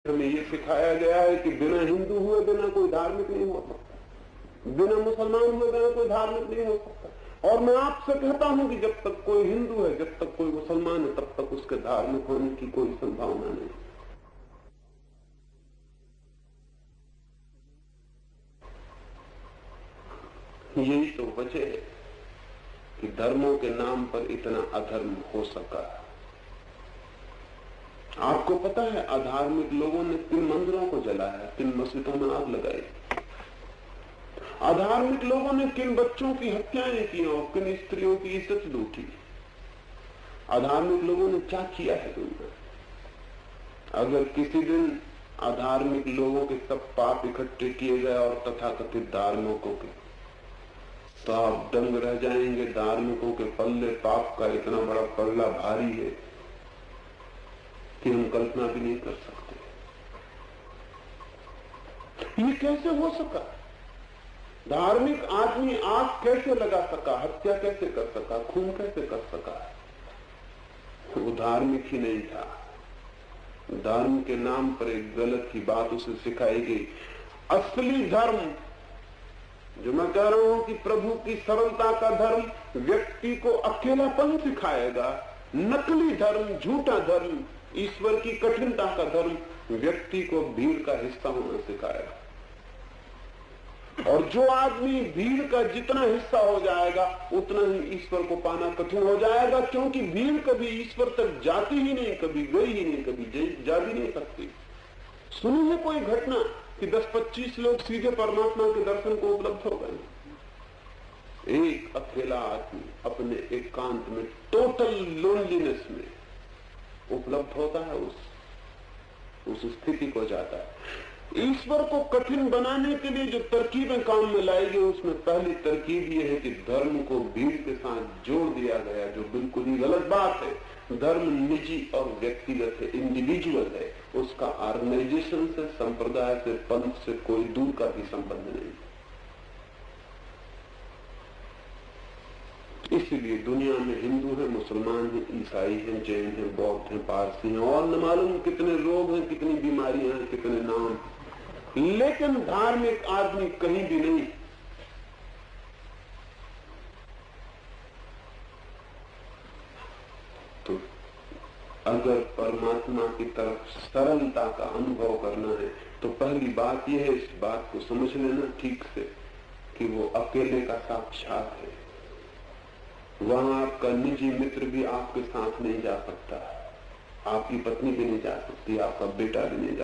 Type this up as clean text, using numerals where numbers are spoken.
हमें ये सिखाया गया है कि बिना हिंदू हुए बिना कोई धार्मिक नहीं हो सकता, बिना मुसलमान हुए बिना कोई धार्मिक नहीं हो सकता। और मैं आपसे कहता हूं कि जब तक कोई हिंदू है, जब तक कोई मुसलमान है, तब तक उसके धार्मिक होने की कोई संभावना नहीं। यही तो वजह है कि धर्मों के नाम पर इतना अधर्म हो सका। आपको पता है अधार्मिक लोगों ने किन मंदिरों को जलाया, किन मस्जिदों में आग लगाई, अधार्मिक लोगों ने किन बच्चों की हत्याएं की और किन स्त्रियों की इज्जत लूटी, अधार्मिक लोगों ने क्या किया है दुनिया। अगर किसी दिन अधार्मिक लोगों के सब पाप इकट्ठे किए गए और तथाकथित धार्मिकों के, तो आप दंग रह जाएंगे। धार्मिकों के पल्ले पाप का इतना बड़ा पल्ला भारी है कि हम कल्पना भी नहीं कर सकते। ये कैसे हो सका? धार्मिक आदमी आग कैसे लगा सका, हत्या कैसे कर सका, खून कैसे कर सका? वो धार्मिक ही नहीं था। धर्म के नाम पर एक गलत की बात उसे सिखाई गई। असली धर्म, जो मैं कह रहा हूं कि प्रभु की सरलता का धर्म व्यक्ति को अकेलापन सिखाएगा। नकली धर्म, झूठा धर्म, ईश्वर की कठिनता का धर्म व्यक्ति को भीड़ का हिस्सा होना सिखाएगा। और जो आदमी भीड़ का जितना हिस्सा हो जाएगा उतना ही ईश्वर को पाना कठिन हो जाएगा, क्योंकि भीड़ कभी ईश्वर तक जाती ही नहीं, कभी गई ही नहीं, कभी जा भी नहीं सकती। सुनी है कोई घटना कि 10-25 लोग सीधे परमात्मा के दर्शन को उपलब्ध हो गए? एक अकेला आदमी अपने एकांत में, टोटल लोनलीनेस में उपलब्ध होता है, उस स्थिति को जाता है। ईश्वर को कठिन बनाने के लिए जो तरकीबें काम में लाई गई, उसमें पहली तरकीब यह है कि धर्म को भीड़ के साथ जोड़ दिया गया, जो बिल्कुल ही गलत बात है। धर्म निजी और व्यक्तिगत है, इंडिविजुअल है। उसका ऑर्गेनाइजेशन से, संप्रदाय से, पंथ से कोई दूर का भी संबंध नहीं। इसीलिए दुनिया में हिंदू है, मुसलमान है, ईसाई है, जैन है, बौद्ध है, पारसी है, और न मालूम कितने रोग हैं, कितनी बीमारियां हैं, कितने नाम, लेकिन धार्मिक आदमी कहीं भी नहीं। तो अगर परमात्मा की तरफ सरलता का अनुभव करना है तो पहली बात यह है, इस बात को समझ लेना ठीक से कि वो अकेले का साक्षात है। वहां आपका निजी मित्र भी आपके साथ नहीं जा सकता, आपकी पत्नी भी नहीं जा सकती, आपका बेटा भी नहीं जा